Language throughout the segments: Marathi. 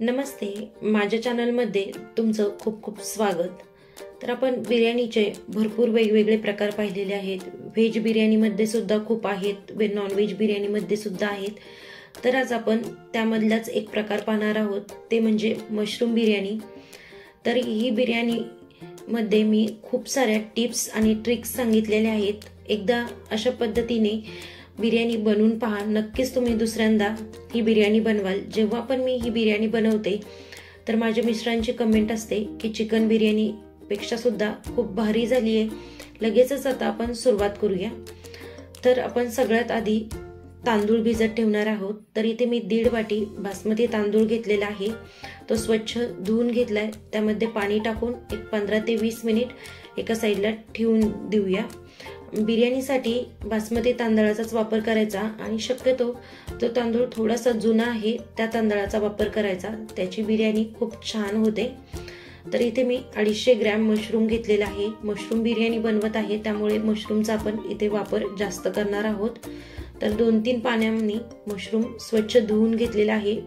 नमस्ते, माझ्या चॅनलमध्ये तुमचं खूप खूप स्वागत। तर आपण बिर्याणीचे भरपूर वेगवेगळे प्रकार पाहिलेले आहेत। व्हेज बिर्याणीमध्ये सुद्धा खूप आहेत, नॉन व्हेज बिर्याणीमध्ये सुद्धा आहेत। तर आज आपण त्यामधलाच एक प्रकार पाहणार आहोत, ते म्हणजे मशरूम बिर्याणी। तर ही बिर्याणी मध्ये मी खूप साऱ्या टिप्स आणि ट्रिक्स सांगितलेल्या आहेत। एकदा अशा पद्धतीने बिर्याणी बनवून पहा, नक्कीच तुम्ही दुसऱ्यांदा ही बिर्याणी बनवाल। जेव्हा पण मी ही बिर्याणी बनवते तर माझ्या मिस्टरांची कमेंट असते की चिकन बिर्याणी पेक्षा सुद्धा खूप भारी झाली आहे। लगेचच आता आपण सुरुवात करूया। तर आपण सगळ्यात आधी तांदूळ भिजत ठेवणार आहोत। तर इथे मी 1.5 वाटी बासमती तांदूळ घेतलेला आहे, तो स्वच्छ धुवून घेतलाय। त्यामध्ये पाणी टाकून एक 15 ते 20 मिनिट एका साईडला ठेवून देऊया। बिर्याणीसाठी बासमती तांदळाचाच वापर करायचा आणि शक्यतो तो तांदूळ थोडासा जुना आहे त्या तांदळाचा वापर करायचा, त्याची बिर्याणी खूप छान होते। तर इथे मी 250 ग्रॅम मशरूम घेतलेला आहे। मशरूम बिर्याणी बनवत आहे त्यामुळे मशरूमचा आपण इथे वापर जास्त करणार आहोत। तर 2-3 पाण्याने मशरूम स्वच्छ धुवून घेतलेला आहे।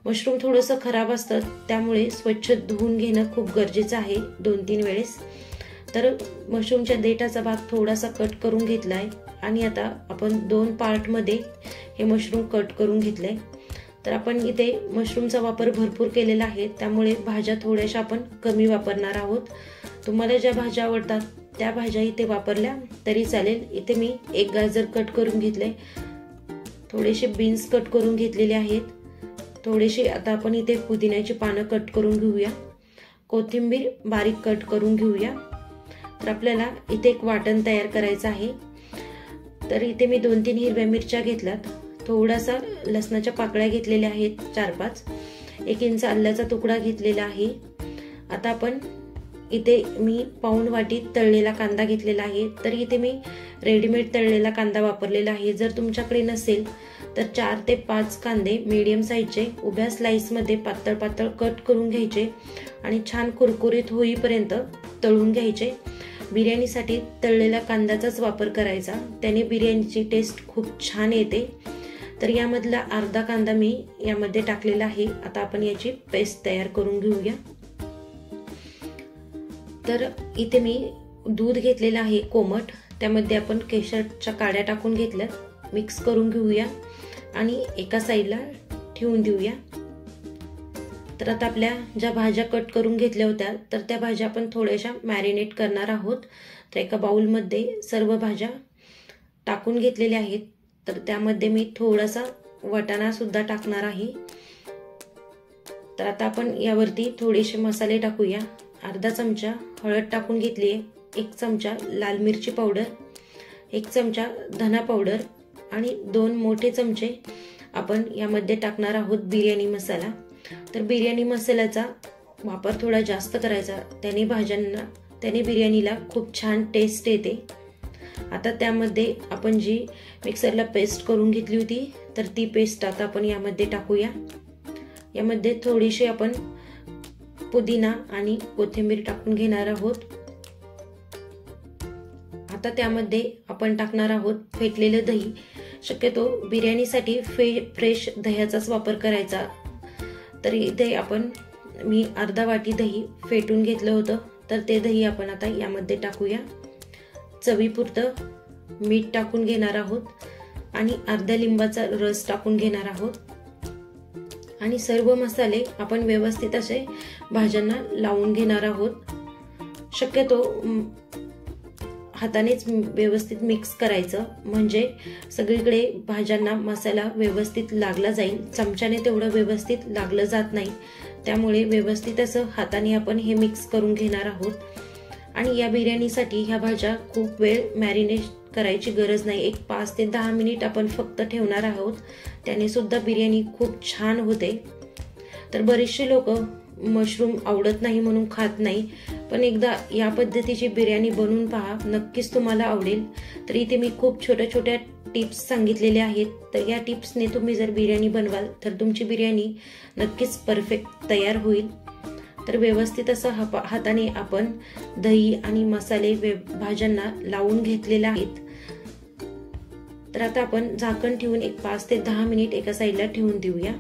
मशरूम थोडंसं खराब असतं त्यामुळे स्वच्छ धुवून घेणं खूप गरजेचं आहे 2-3 वेळेस। तर मशरूमच्या देठाचा भाग थोडासा कट करून घेतलाय आणि आता आपण 2 पार्ट मध्ये हे मशरूम कट करून घेतले। तर आपण इथे मशरूमचा वापर भरपूर केलेला आहे त्यामुळे भाज्या थोड्याशा आपण कमी वापरणार आहोत। तुम्हाला ज्या भाज्या आवडतात त्या भाज्या इथे वापरल्या तरी चालेल। इथे मी 1 गाजर कट करून घेतले, थोडेसे बीन्स कट करून घेतलेले आहेत, थोडेसे आता आपण इथे पुदिन्याची पानं कट करून घेऊया, कोथिंबीर बारीक कट करून घेऊया। तर आपल्याला इथे एक वाटण तयार करायचं आहे। तर इथे मी 2-3 हिरव्या मिरच्या घेतल्यात, थोडासा लसणाच्या पाकळ्या घेतलेल्या आहेत 4-5, 1 इंच आल्याचा तुकडा घेतलेला आहे। आता आपण इथे मी पाऊण वाटी तळलेला कांदा घेतलेला आहे। तर इथे मी रेडीमेड तळलेला कांदा वापरलेला आहे। जर तुमच्याकडे नसेल तर 4 ते 5 कांदे मीडियम साईजचे उभ्या स्लाइस मध्ये पातळ पातळ कट करून घ्यायचे आणि छान कुरकुरीत होईपर्यंत तळून घ्यायचे। बिर्याणीसाठी तळलेल्या कांद्याचाच वापर करायचा, त्याने बिर्याणीची टेस्ट खूप छान येते। तर यामधला अर्धा कांदा मी यामध्ये टाकलेला आहे। आता आपण याची पेस्ट तयार करून घेऊया। तर इथे मी दूध घेतलेलं आहे कोमट, त्यामध्ये आपण केशरच्या काड्या टाकून घेतल्या, मिक्स करून घेऊया आणि एका साईडला ठेवून देऊया। तर आता आपल्या ज्या भाज्या कट करून घेतल्या होत्या तर त्या भाज्या आपण थोड्याशा मॅरिनेट करणार आहोत। तर एका बाउल मध्ये सर्व भाज्या टाकून घेतलेल्या आहेत। तर त्यामध्ये मी थोडासा वाटाणा सुद्धा टाकणार आहे। तर आता आपण यावरती थोडेसे मसाले टाकूया। अर्धा चमचा हळद टाकून घेतली आहे, 1 चमचा लाल मिरची पावडर, 1 चमचा धना पावडर आणि 2 मोठे चमचे आपण यामध्ये टाकणार आहोत बिर्याणी मसाला। तर बिर्याणी मसाल्याचा वापर थोडा जास्त करायचा, त्याने बिर्याणीला खूप छान टेस्ट येते। आता त्यामध्ये आपण जी मिक्सरला पेस्ट करून घेतली होती तर ती पेस्ट आता आपण यामध्ये टाकूया। यामध्ये थोडीशी आपण पुदिना आणि कोथिंबीर टाकून घेणार आहोत। आता त्यामध्ये आपण टाकणार आहोत फेटलेले दही। शक्यतो बिर्याणीसाठी फ्रेश दह्याचाच वापर करायचा। तर इथे मी अर्धा वाटी दही फेटून घेतलं होतं, तर ते दही आपण आता यामध्ये टाकूया। चवीपुरतं मीठ टाकून घेणार आहोत आणि अर्ध्या लिंबाचा रस टाकून घेणार आहोत आणि सर्व मसाले आपण व्यवस्थित असे भाज्यांना लावून घेणार आहोत। शक्यतो हातानेच व्यवस्थित मिक्स करायचं, म्हणजे सगळीकडे भाज्यांना मसाला व्यवस्थित लागला जाईल। चमच्याने तेवढं व्यवस्थित लागलं जात नाही, त्यामुळे व्यवस्थित असं हाताने आपण हे मिक्स करून घेणार आहोत। आणि या बिर्याणीसाठी ह्या भाज्या खूप वेळ मॅरिनेट करायची गरज नाही, एक 5 ते 10 मिनिट आपण फक्त ठेवणार आहोत, त्याने सुद्धा बिर्याणी खूप छान होते। तर बरेचसे लोक मशरूम आवडत नाही म्हणून खात नाही, पण एकदा या पद्धतीची बिर्याणी बनवून पहा, नक्कीच तुम्हाला आवडेल। तर इथे मी खूप छोट्या छोट्या टिप्स सांगितलेल्या आहेत। तर या टिप्सने तुम्ही जर बिर्याणी बनवाल तर तुमची बिर्याणी नक्कीच परफेक्ट तयार होईल। तर व्यवस्थित असं हाताने आपण दही आणि मसाले भाज्यांना लावून घेतलेले आहेत। तर आता आपण झाकण ठेवून एक 5 ते 10 मिनिट एका साईडला ठेवून देऊया।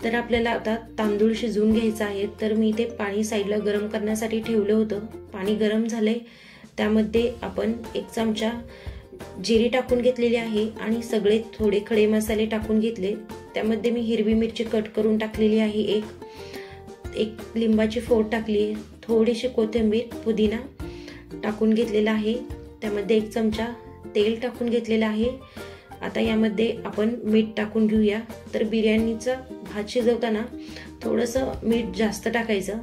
तर आपल्याला आता तांदूळ शिजवून घ्यायचा आहे। तर मी इथे पाणी साईडला गरम करण्यासाठी ठेवलं होतं। पाणी गरम झाले, त्यामध्ये आपण 1 चमचा जिरे टाकून घेतलेले आहे आणि सगळे थोडे खडे मसाले टाकून घेतले। त्यामध्ये मी हिरवी मिरची कट करून टाकलेली आहे, एक लिंबाची फोड टाकली, थोडीशी कोथिंबीर पुदिना टाकून घेतलेला आहे। त्यामध्ये 1 चमचा तेल टाकून घेतलेला आहे। आता यामध्ये आपण मीठ टाकून घेऊया। तर बिर्याणीचा भात शिजवताना थोडंसं मीठ जास्त टाकायचं।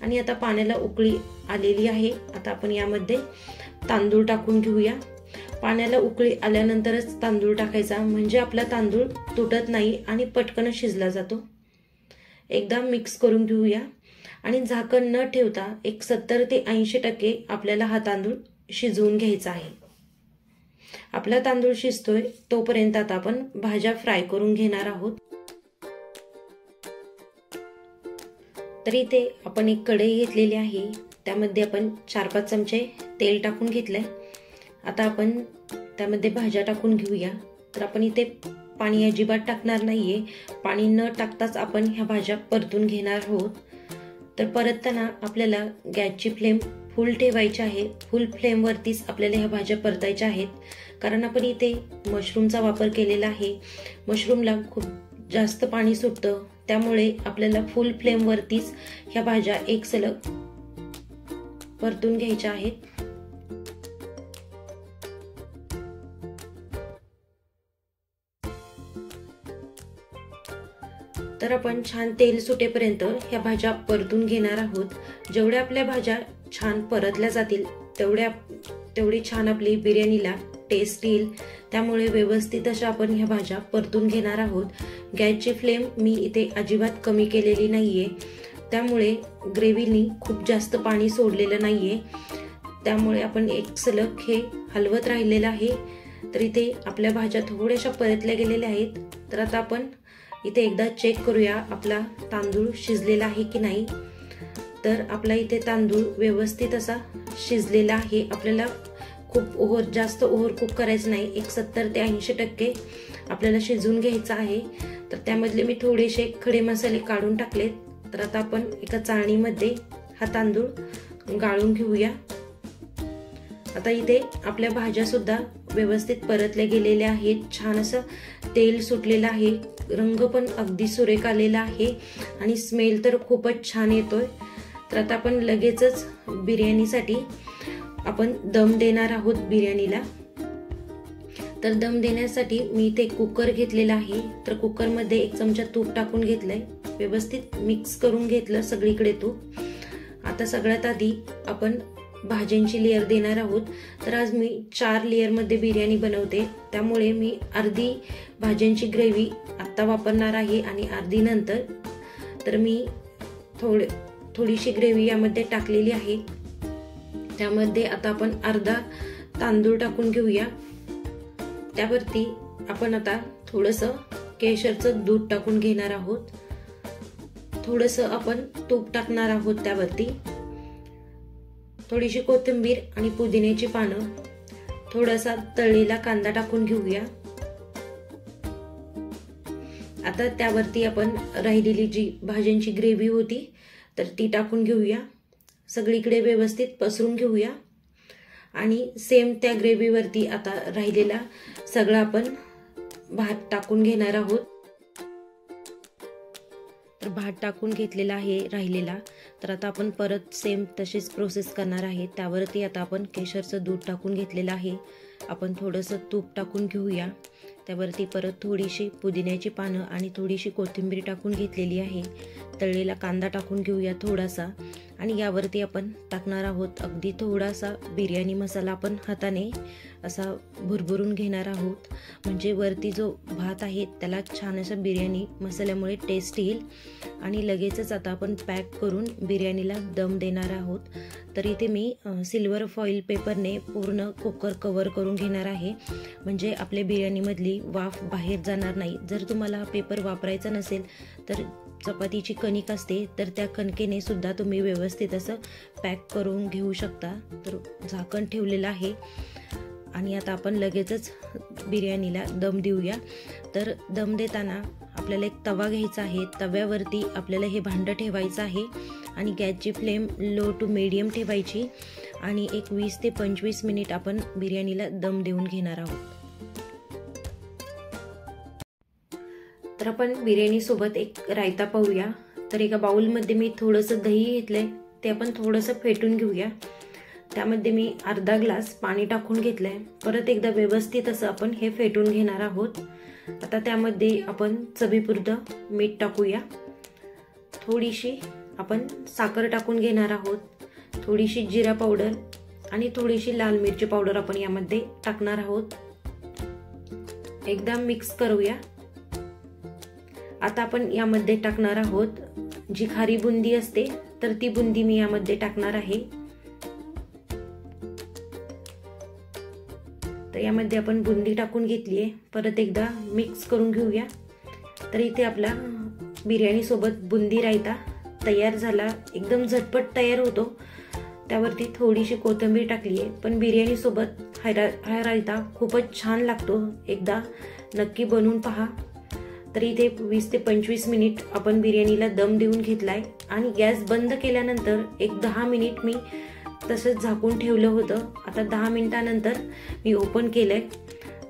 आणि आता पाण्याला उकळी आलेली आहे। आता आपण यामध्ये तांदूळ टाकून घेऊया। पाण्याला उकळी आल्यानंतरच तांदूळ टाकायचा, म्हणजे आपला तांदूळ तुटत नाही आणि पटकन शिजला जातो। एकदा मिक्स करून घेऊया आणि झाकण न ठेवता 70 ते 80% आपल्याला हा तांदूळ शिजवून घ्यायचा आहे। आपला तांदूळ शिजतोय तोपर्यंत आता आपण भाज्या फ्राय करून घेणार आहोत। तर इथे आपण एक कढई घेतलेली आहे, त्यामध्ये आपण 4-5 चमचे तेल टाकून घेतलंय। आता आपण त्यामध्ये भाज्या टाकून घेऊया। तर आपण इथे पाणी अजिबात टाकणार नाहीये, पाणी न टाकताच आपण ह्या भाज्या परतून घेणार आहोत। तर परतताना आपल्याला गॅसची फ्लेम फुल ठेवायची आहे। फुल फ्लेम वरतीच आपल्याला ह्या भाज्या परतायच्या आहेत, कारण आपण इथे मशरूमचा वापर केलेला आहे। मशरूमला खूप जास्त पाणी सुटतं, त्यामुळे आपल्याला फुल फ्लेम वरतीच ह्या भाज्या एक सलग परतून घ्यायच्या आहेत। तर आपण छान तेल सुटेपर्यंत ह्या भाज्या परतून घेणार आहोत। जेवढ्या आपल्या भाज्या छान परतल्या जातील तेवढी छान आपली बिर्याणीला टेस्ट येईल। त्यामुळे व्यवस्थित अशा आपण ह्या भाज्या परतून घेणार आहोत। गॅसची फ्लेम मी इथे अजिबात कमी केलेली नाहीये, त्यामुळे ग्रेव्हीनी खूप जास्त पाणी सोडलेलं नाहीये। त्यामुळे आपण एक सलग हे हलवत राहिलेलं आहे। तर इथे आपल्या भाज्या थोड्याशा परतल्या गेलेल्या आहेत। तर आता आपण इथे एकदा चेक करूया आपला तांदूळ शिजलेला आहे की नाही। तर आपला इथे तांदूळ व्यवस्थित असा शिजलेला आहे। आपल्याला खूप जास्त ओव्हर कुक करायचं नाही, 70 ते 80% आपल्याला शिजवून घ्यायचं आहे। तर त्यामधले मी थोडेसे खडे मसाले काढून टाकलेत। तर आता आपण एका चाळणीमध्ये हा तांदूळ गाळून घेऊया। आता इथे आपल्या भाज्या सुद्धा व्यवस्थित परतल्या गेलेल्या आहेत। छान असं तेल सुटलेलं आहे, रंग पण अगदी सुरेख आलेला आहे आणि स्मेल तर खूपच छान येतोय। तर आता आपण लगेचच बिर्याणीसाठी आपण दम देणार आहोत बिर्याणीला। तर दम देण्यासाठी मी इथे कुकर घेतलेला आहे। तर कुकरमध्ये 1 चमचा तूप टाकून घेतलंय, व्यवस्थित मिक्स करून घेतलं सगळीकडे तूप। आता सगळ्यात आधी आपण भाज्यांची लेयर देणार आहोत। तर आज मी 4 लेयर मध्ये बिर्याणी बनवते, त्यामुळे मी अर्धी भाज्यांची ग्रेव्ही आता वापरणार आहे आणि अर्धी नंतर। तर मी थोडीशी ग्रेव्ही यामध्ये टाकलेली आहे। त्यामध्ये आता आपण अर्धा तांदूळ टाकून घेऊया। त्यावरती आपण आता थोडंसं केशरचं दूध टाकून घेणार आहोत। थोडंसं आपण तूप टाकणार आहोत त्यावरती। थोडीशी कोथिंबीर आणि पुदिन्याची पानं, थोडासा तळलेला कांदा टाकून घेऊया। आता त्यावरती आपण राहिलेली जी भाज्यांची ग्रेव्ही होती तर ती टाकून घेऊया। सगळीकडे व्यवस्थित पसरून घेऊया आणि सेम त्या ग्रेव्हीवरती आता राहिलेला सगळा आपण भात टाकून घेणार आहोत। तर भात टाकून घेतलेला आहे राहिलेला। तर आता आपण परत सेम तशीच प्रोसेस करणार आहे। त्यावरती आता आपण केशरचं दूध टाकून घेतलेलं आहे। आपण थोडंसं तूप टाकून घेऊया। त्यावरती परत थोडीशी पुदिन्याची पानं आणि थोडीशी कोथिंबीर टाकून घेतलेली आहे। तळलेला कांदा टाकून घेऊया थोडासा आणि यावरती आपण टाकणार आहोत अगदी थोडासा बिर्याणी मसाला। आपण हाताने असा भुरभुरून घेणार आहोत, म्हणजे वरती जो भात आहे त्याला छान असा बिर्याणी मसाल्यामुळे टेस्ट येईल। आणि लगेचच आता आपण पॅक करून बिर्याणीला दम देणार आहोत। तर इथे मी सिल्वर फॉईल पेपरने पूर्ण कुकर कव्हर करून घेणार आहे, म्हणजे आपल्या बिर्याणीमधली वाफ बाहेर जाणार नाही। जर तुम्हाला पेपर वापरायचा नसेल तर चपातीची कणिक असते, तर त्या कणकेने सुद्धा तुम्ही व्यवस्थित असं पॅक करून घेऊ शकता। तर झाकण ठेवलेलं आहे आणि आता आपण लगेचच बिर्याणीला दम देऊया। तर दम देताना आपल्याला एक तवा घ्यायचा आहे। तव्यावरती आपल्याला हे भांडं ठेवायचं आहे आणि गॅसची फ्लेम लो टू मीडियम ठेवायची आणि एक 20 ते 25 मिनिट आपण बिर्याणीला दम देऊन घेणार आहोत। तर आपण बिर्याणी सोबत एक रायता पाहूया। तर एका बाउलमध्ये मी थोडंसं दही घेतलंय, ते आपण थोडंसं फेटून घेऊया। त्यामध्ये मी अर्धा ग्लास पाणी टाकून घेतलंय। परत एकदा व्यवस्थित असं आपण हे फेटून घेणार आहोत। आता त्यामध्ये आपण चवीपुरतं मीठ टाकूया, थोडीशी आपण साखर टाकून घेणार आहोत, थोडीशी जिरा पावडर आणि थोडीशी लाल मिरची पावडर आपण यामध्ये टाकणार आहोत। एकदा मिक्स करूया। आता आपण यामध्ये टाकणार आहोत जी खारी बुंदी असते, तर ती बुंदी मी यामध्ये टाकणार आहे। तर यामध्ये आपण बुंदी टाकून घेतली आहे। परत एकदा मिक्स करून घेऊया। तर इथे आपला बिर्याणी सोबत बुंदी रायता तयार झाला, एकदम झटपट तयार होतो। त्यावरती थोडीशी कोथिंबीर टाकली आहे, पण बिर्याणी सोबत हा रायता खूपच छान लागतो, एकदा नक्की बनवून पहा। तर इथे 20 ते 25 मिनिट आपण बिर्याणीला दम देऊन घेतलाय आणि गॅस बंद केल्यानंतर एक 10 मिनिट मी तसंच झाकून ठेवलं होतं। आता 10 मिनिटानंतर मी ओपन केलंय,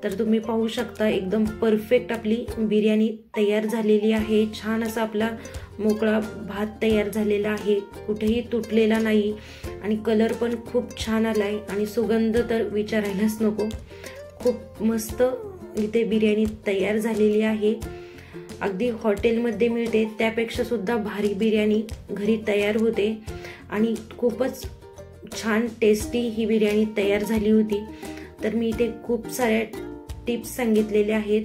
तर तुम्ही पाहू शकता एकदम परफेक्ट आपली बिर्याणी तयार झालेली आहे। छान असा आपला मोकळा भात तयार झालेला आहे, कुठेही तुटलेला नाही आणि कलर पण खूप छान आलाय आणि सुगंध तर विचारायलाच नको। खूप मस्त इथे बिर्याणी तयार झालेली आहे, अगदी हॉटेलमध्ये मिळते त्यापेक्षा सुद्धा भारी बिर्याणी घरी तयार होते आणि खूपच छान टेस्टी ही बिर्याणी तयार झाली होती। तर मी इथे खूप साऱ्या टिप्स सांगितलेले आहेत,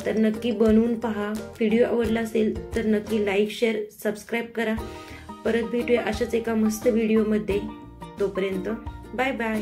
तर नक्की बनवून पहा। व्हिडिओ आवडला असेल तर नक्की लाईक, शेअर, सबस्क्राईब करा। परत भेटूया अशाच एका मस्त व्हिडिओमध्ये, तोपर्यंत बाय बाय।